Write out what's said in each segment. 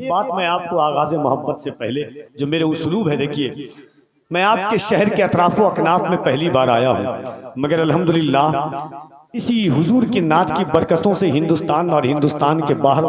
बात मैं आपको आगाज़ मोहब्बत से पहले जो मेरे उसलूब है, देखिए मैं आपके शहर के अतराफ़ो अकनाफ में पहली बार आया हूँ, मगर अल्हम्दुलिल्लाह इसी हुजूर की नात की बरकतों से हिंदुस्तान और हिंदुस्तान के बाहर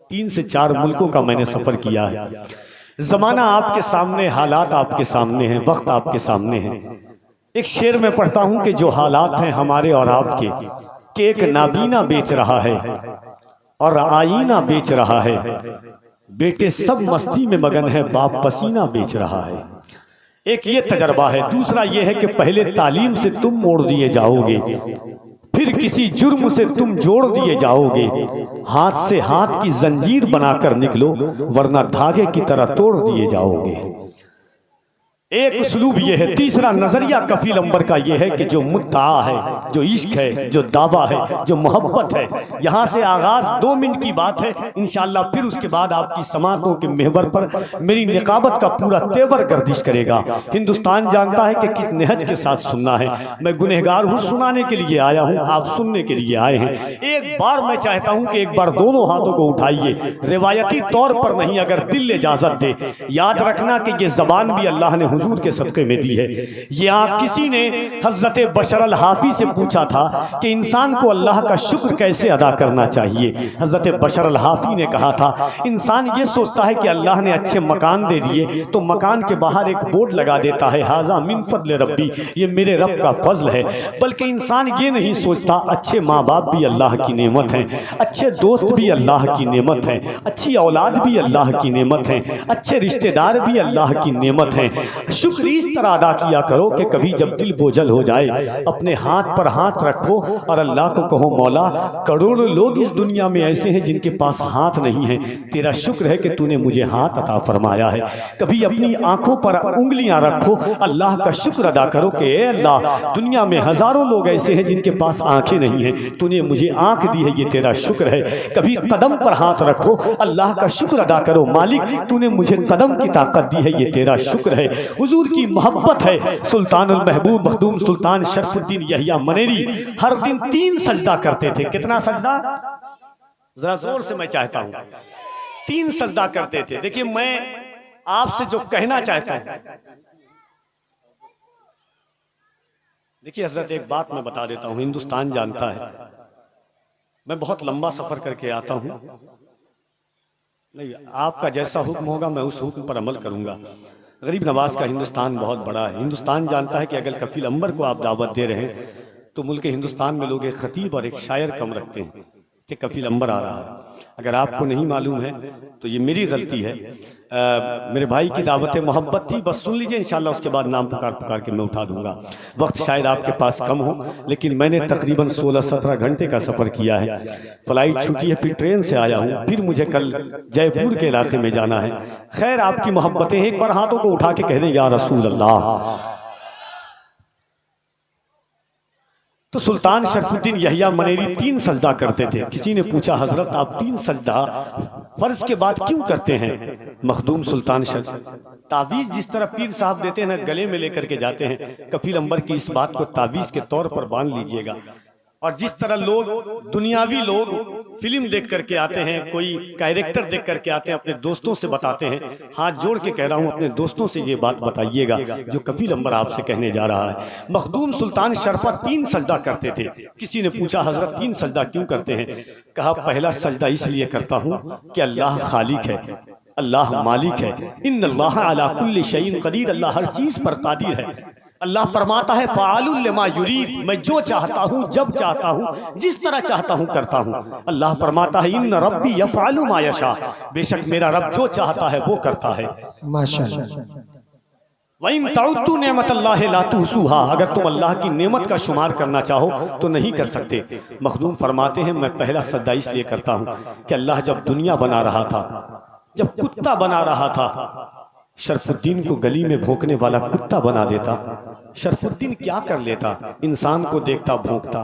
3 से 4 मुल्कों का मैंने सफ़र किया है। ज़माना आपके सामने, हालात आपके सामने हैं, वक्त आपके सामने है। एक शेर में पढ़ता हूँ कि जो हालात हैं हमारे और आपके, कि एक नाबीना बेच रहा है और आईना बेच रहा है, बेटे सब मस्ती में मगन है, बाप पसीना बेच रहा है। एक ये तजर्बा है। दूसरा ये है कि पहले तालीम से तुम मोड़ दिए जाओगे, फिर किसी जुर्म से तुम जोड़ दिए जाओगे। हाथ से हाथ की जंजीर बनाकर निकलो, वरना धागे की तरह तोड़ दिए जाओगे। एक उसलूब ये है। तीसरा नजरिया कफील अंबर का ये है कि जो मुद्दा है, जो इश्क है, जो दावा है, जो मोहब्बत है, यहाँ से आगाज 2 मिनट की बात है इंशाअल्लाह। फिर उसके बाद आपकी समातों के महवर पर मेरी निकाबत का पूरा तेवर गर्दिश करेगा। हिंदुस्तान जानता है कि किस नहज के साथ सुनना है। मैं गुनहगार हूँ, सुनाने के लिए आया हूँ, आप सुनने के लिए आए हैं। एक बार मैं चाहता हूँ कि एक बार दोनों हाथों को उठाइए, रिवायती तौर पर नहीं, अगर दिल इजाजत दे। याद रखना कि ये जबान भी अल्लाह ने हुजूर के सदक़े में दी है। ये आप किसी ने हजरत बशर अल हाफी से पूछा था कि इंसान को अल्लाह का शुक्र कैसे अदा करना चाहिए। हजरत बशर अल हाफी ने कहा था, इंसान ये सोचता है कि अल्लाह ने अच्छे मकान दे दिए तो मकान के बाहर एक बोर्ड लगा देता है, हाजा मिन फज़्ल रब्बी, ये मेरे रब का फजल है। बल्कि इंसान ये नहीं सोचता, अच्छे माँ बाप भी अल्लाह की नेमत है, अच्छे दोस्त भी अल्लाह की नेमत है, अच्छी औलाद भी अल्लाह की नेमत है, अच्छे रिश्तेदार भी अल्लाह की नेमत है। शुक्र इस तरह अदा किया करो कि कभी जब दिल बोझल हो जाए, अपने हाथ पर हाथ रखो और अल्लाह को कहो, मौला करोड़ों लोग इस दुनिया में ऐसे हैं जिनके पास हाथ नहीं है, तेरा शुक्र है कि तूने मुझे हाथ अता फरमाया है। कभी अपनी आंखों पर उंगलियां रखो, अल्लाह का शुक्र अदा करो कि ए अल्लाह, दुनिया में हजारों लोग ऐसे हैं जिनके पास आंखें नहीं हैं, तूने मुझे आंख दी है, ये तेरा शुक्र है। कभी कदम पर हाथ रखो, अल्लाह का शुक्र अदा करो, मालिक तूने मुझे कदम की ताकत दी है, ये तेरा शुक्र है। हुजूर की मोहब्बत है। सुल्तानुल महबूब मखदूम सुल्तान शरफुद्दीन यहिया मनेरी हर दिन 3 सजदा करते थे। कितना सजदा? जरा जोर से मैं चाहता हूं। 3 सजदा करते थे। देखिए मैं आपसे जो कहना चाहता हूं, देखिए हजरत एक बात मैं बता देता हूं, हिंदुस्तान जानता है मैं बहुत लंबा सफर करके आता हूं। नहीं, आपका जैसा हुक्म होगा मैं उस हुक्म पर अमल करूंगा। गरीब नवाज का हिंदुस्तान बहुत बड़ा है। हिंदुस्तान जानता है कि अगर कफील अंबर को आप दावत दे रहे हैं तो मुल्क हिंदुस्तान में लोग एक खतीब और एक शायर कम रखते हैं कि कफील अंबर आ रहा है। अगर आपको नहीं मालूम है तो ये मेरी गलती है। मेरे भाई की दावत मोहब्बत थी, बस सुन लीजिए, इंशाल्लाह उसके बाद नाम पुकार पुकार के मैं उठा दूंगा। वक्त शायद आपके पास कम हो, लेकिन मैंने तकरीबन 16-17 घंटे का सफ़र किया है। फ्लाइट छूटी है, फिर ट्रेन से आया हूँ, फिर मुझे कल जयपुर के इलाके में जाना है। खैर आपकी मोहब्बतें, एक बार हाथों को उठा के कह दें या रसूल अल्लाह। तो सुल्तान शरफुद्दीन यहिया मनेरी 3 सजदा करते थे। किसी ने पूछा, हजरत आप 3 सजदा फर्ज के बाद क्यों करते हैं? मखदूम सुल्तान तावीज़ जिस तरह पीर साहब देते हैं ना, गले में लेकर के जाते हैं, कफील अंबर की इस बात को तावीज़ के तौर पर बांध लीजिएगा। और जिस तरह लोग, दुनियावी लोग फिल्म देख करके आते हैं, कोई कैरेक्टर देख करके आते हैं, अपने दोस्तों से बताते हैं, हाथ जोड़ के कह रहा हूं अपने दोस्तों से ये बात बताइएगा जो कफील अंबर आपसे कहने जा रहा है। मखदूम सुल्तान शरफा 3 सजदा करते थे। किसी ने पूछा, हजरत 3 सजदा क्यों करते हैं? कहा, पहला सजदा इसलिए करता हूं कि अल्लाह खालिक है, अल्लाह मालिक है, इन्नल्लाह अला कुल्ली शैइन कदीर, अल्लाह हर चीज पर कादिर है। अल्लाह फरमाता है, फ़ाअलुल लिमा युरीद, मैं जो चाहता हूँ, जब चाहता हूँ, जिस तरह चाहता हूँ करता हूँ। अल्लाह फरमाता है, इन्न रब्बी यफ़अलु मा यशा, बेशक मेरा रब जो चाहता है वो करता है। माशाअल्लाह। व इन तउद्दू नेमतल्लाहि ला तुहसूहा, अगर तुम अल्लाह की नेमत का शुमार करना चाहो तो नहीं कर सकते। मखदूम फरमाते हैं, मैं पहला सजदा इसलिए करता हूँ कि अल्लाह जब दुनिया बना रहा था, जब कुत्ता बना रहा था, शरफुद्दीन को गली में भौंकने वाला कुत्ता बना देता, शरफुद्दीन क्या कर लेता? इंसान को देखता भौंकता।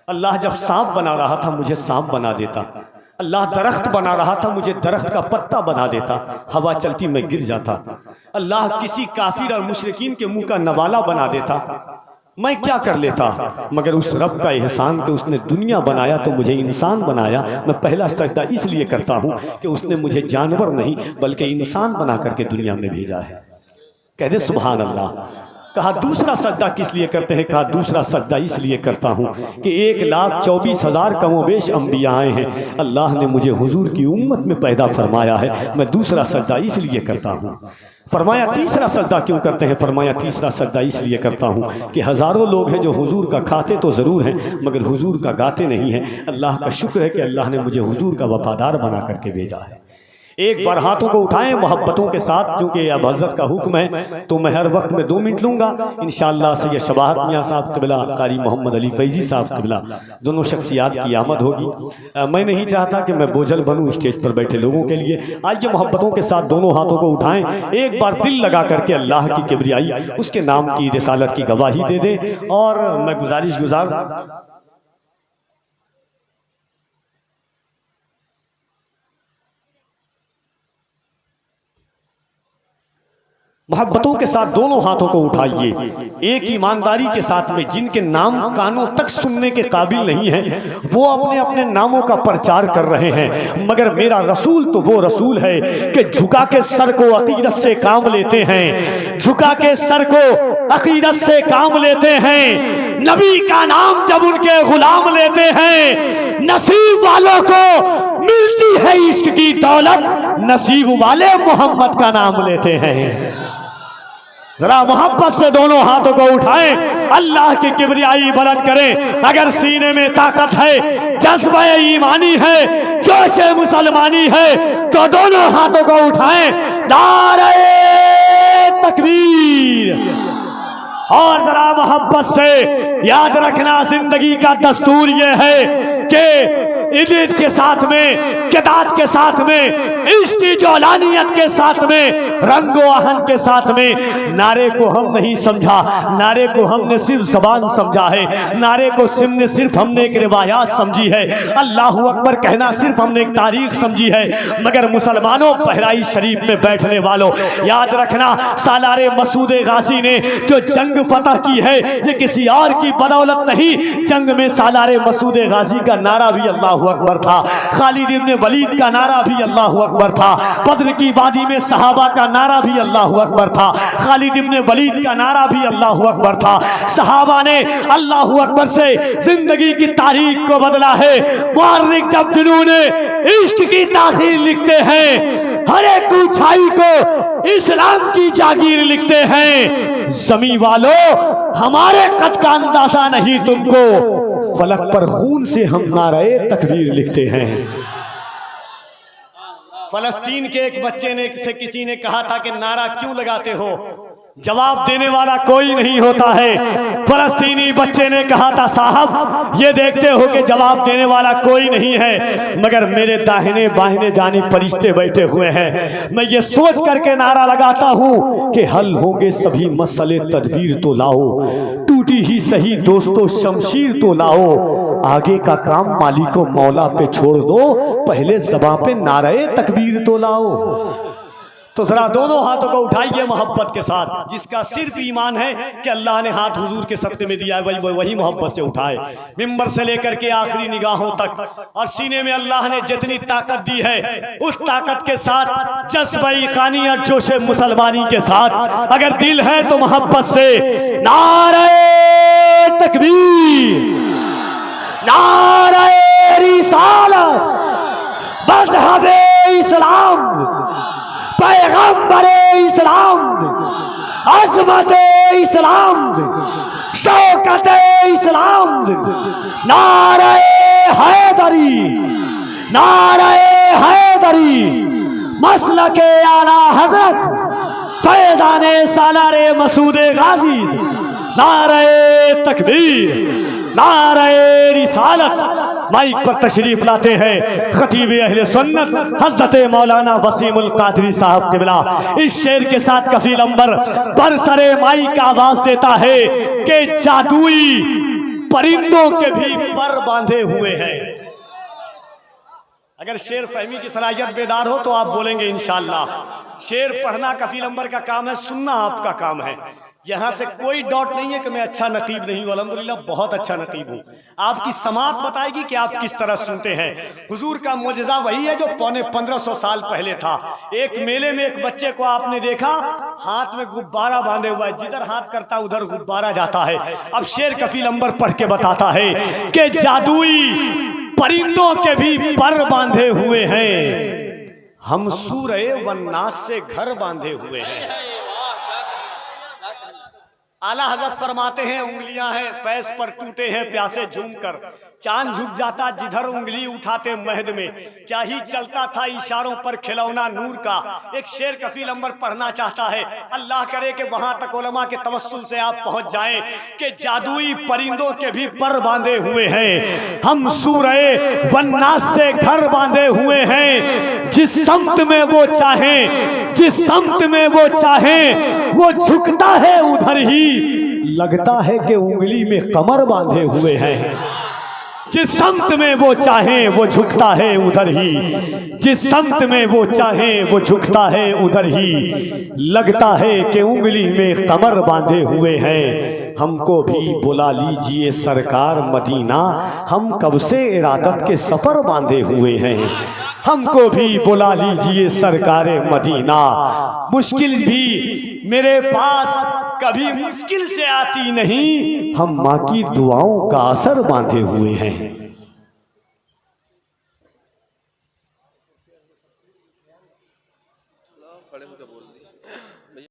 अल्लाह जब सांप बना रहा था मुझे सांप बना देता। अल्लाह दरख्त बना रहा था, मुझे दरख्त का पत्ता बना देता, हवा चलती मैं गिर जाता। अल्लाह किसी काफिर और मुशरिकीन के मुंह का नवाला बना देता, मैं क्या कर लेता, मगर उस रब का एहसान कि उसने दुनिया बनाया तो मुझे इंसान बनाया। मैं पहला सजदा इसलिए करता हूँ कि उसने मुझे जानवर नहीं बल्कि इंसान बना करके दुनिया में भेजा है। कह दे सुभान अल्लाह। कहा दूसरा सजदा किस लिए करते हैं? कहा दूसरा सजदा इसलिए करता हूँ कि 1,24,000 कमोबेश अंबिया आए हैं, अल्लाह ने मुझे हुजूर की उम्मत में पैदा फरमाया है, मैं दूसरा सजदा इसलिए करता हूँ। फरमाया तीसरा सजदा क्यों करते हैं? फरमाया तीसरा सजदा इसलिए करता हूँ कि हज़ारों लोग हैं जो हुजूर का खाते तो ज़रूर हैं मगर हुजूर का गाते नहीं हैं। अल्लाह का शुक्र है कि अल्लाह ने मुझे हुजूर का वफादार बना करके भेजा है। एक बार हाथों को उठाएं मोहब्बतों के साथ, क्योंकि अब हज़रत का हुक्म है तो मैं हर वक्त में 2 मिनट लूँगा। इंशाअल्लाह से ये शबाहत मियाँ साहब क़िबला, कारी मोहम्मद अली फैज़ी साहब क़िबला, दोनों शख्सियात की आमद होगी। मैं नहीं चाहता कि मैं बोझल बनूँ स्टेज पर बैठे लोगों के लिए। आइए मोहब्बतों के साथ दोनों हाथों को उठाएं, एक बार दिल लगा करके अल्लाह की किबरियाई, उसके नाम की रिसालत की गवाही दे दें। और मैं गुजारिश गुजार मोहब्बतों के साथ दोनों हाथों को उठाइए, एक ईमानदारी के साथ में, जिनके नाम कानों तक सुनने के काबिल नहीं है वो अपने अपने नामों का प्रचार कर रहे हैं, मगर मेरा रसूल तो वो रसूल है कि झुका के सर को अकीदत से काम लेते हैं, झुका के सर को अकीदत से काम लेते हैं। नबी का नाम जब उनके गुलाम लेते हैं, नसीब वालों को मिलती है इश्क की दौलत, नसीब वाले मोहम्मद का नाम लेते हैं। जरा मोहब्बत से दोनों हाथों को उठाएं, अल्लाह की किबरियाई बुलंद करें। अगर सीने में ताकत है, जज्बा ईमानी है, जोश मुसलमानी है तो दोनों हाथों को उठाएं, नारे तकबीर। और जरा मोहब्बत से याद रखना, जिंदगी का दस्तूर यह है कि इज्जत के साथ में, किताब के साथ में, इश्क़ जौलानियत के साथ में, रंगो आहन के साथ में, नारे को हम नहीं समझा, नारे को हमने सिर्फ ज़बान समझा है, नारे को सिर्फ हमने एक रिवायात समझी है, अल्लाहु अकबर कहना सिर्फ हमने एक तारीख समझी है। मगर मुसलमानों, बहराइच शरीफ में बैठने वालों, याद रखना, सालारे मसूद गाजी ने जो जंग फतह की है ये किसी और की बदौलत नहीं, जंग में सालारे मसूद गाजी का नारा भी अल्लाहु अकबर था, खालिद इब्न वलीद का नारा भी अल्लाहु अकबर था, बद्र की वादी में सहाबा का नारा भी अल्लाहु अकबर था, खालिद इब्न वलीद का नारा भी अल्लाहु अकबर था। सहाबा ने अल्लाहु अकबर से जिंदगी की तारीख को बदला है। मुअर्रिख जब जुनूने इश्क की तारीख लिखते हैं, हर एक ऊंचाई को इस्लाम की जागीर लिखते हैं। ज़मीं वालों, हमारे कद का अंदाजा नहीं तुमको, फलक पर खून से हम नारे तकबीर लिखते हैं। फलस्तीन के एक बच्चे ने से किसी ने कहा था कि नारा क्यों लगाते हो, जवाब देने वाला कोई नहीं होता है। फलस्तीनी बच्चे ने कहा था, साहब ये देखते हो कि जवाब देने वाला कोई नहीं है, मगर मेरे दाहिने बाहिने जानी फरिश्ते बैठे हुए हैं। मैं ये सोच करके नारा लगाता हूँ कि हल होंगे सभी मसले, तदबीर तो लाओ, टूटी ही सही दोस्तों शमशीर तो लाओ, आगे का काम मालिको मौला पे छोड़ दो, पहले ज़बां पे नारे तकबीर तो लाओ। तो जरा दोनों हाथों को उठाइए मोहब्बत के साथ, जिसका सिर्फ ईमान है कि अल्लाह ने हाथ हुजूर के सत्ते में दिया है, वही मोहब्बत से उठाए, मिंबर से लेकर के आखिरी निगाहों तक। और सीने में अल्लाह ने जितनी ताकत दी है उस ताकत के साथ, जज्बा खानी और जोश मुसलमानी के साथ, अगर दिल है तो मोहब्बत से नारे तकबीर, नारे रिसालत, मज़हबे इस्लाम, पैगंबरे इस्लाम, अज़मते इस्लाम, शौकते इस्लाम, नारे हैदरी, नारे हैदरी, मसलके आला हज़रत फैज़ाने सालारे मसूदे गाजी, नारे तकबीर, नारे रिसालत। माइक पर तशरीफ लाते हैं खतीब अहले सुन्नत हज़रत मौलाना वसीमुल कादरी साहब क़िबला। इस शेर के साथ कफील अंबर बरसरे माइक आवाज देता है कि जादुई परिंदों के भी पर बांधे हुए हैं। अगर शेर फहमी की सलाहियत बेदार हो तो आप बोलेंगे इंशाअल्लाह। शेर पढ़ना कफील अंबर का काम है, सुनना आपका काम है। यहाँ से कोई डाउट नहीं है कि मैं अच्छा नकीब नहीं हूँ, अल्हम्दुलिल्लाह बहुत अच्छा नकीब हूँ। आपकी समात बताएगी कि आप किस तरह सुनते हैं। हुजूर का मुजज़ा वही है जो पौने 1500 साल पहले था। एक मेले में एक बच्चे को आपने देखा, हाथ में गुब्बारा बांधे हुआ है, जिधर हाथ करता उधर गुब्बारा जाता है। अब शेर कफील अंबर पढ़ के बताता है कि जादुई परिंदों के भी पर बांधे हुए हैं, हम सूरे वन्नास से घर बांधे हुए हैं। आला हजरत फरमाते हैं उंगलियां हैं फैज पर टूटे हैं प्यासे झूम कर, चांद झुक जाता जिधर उंगली उठाते महद में, क्या ही चलता था इशारों पर खिलौना नूर का। एक शेर कफील अंबर पढ़ना चाहता है, अल्लाह करे कि वहां तक उलमा के तवस्सुल से आप पहुंच जाएं कि जादुई परिंदों के भी पर बांधे हुए हैं, हम सूरे वन्नास से घर बांधे हुए हैं। जिस समत में वो चाहें, जिस समत में वो चाहें, वो झुकता है उधर ही, लगता है कि उंगली में कमर बांधे हुए हैं। जिस समत में वो चाहे वो झुकता है उधर ही, जिस समत में वो चाहे वो झुकता है उधर ही, लगता है कि उंगली में कमर बांधे हुए हैं। हमको भी बुला लीजिए सरकार मदीना, हम कब से इरादत के सफर बांधे हुए हैं। हमको भी बुला लीजिए सरकार मदीना, मुश्किल भी मेरे पास कभी मुश्किल से आती नहीं, हम माँ की दुआओं का असर बांधे हुए हैं।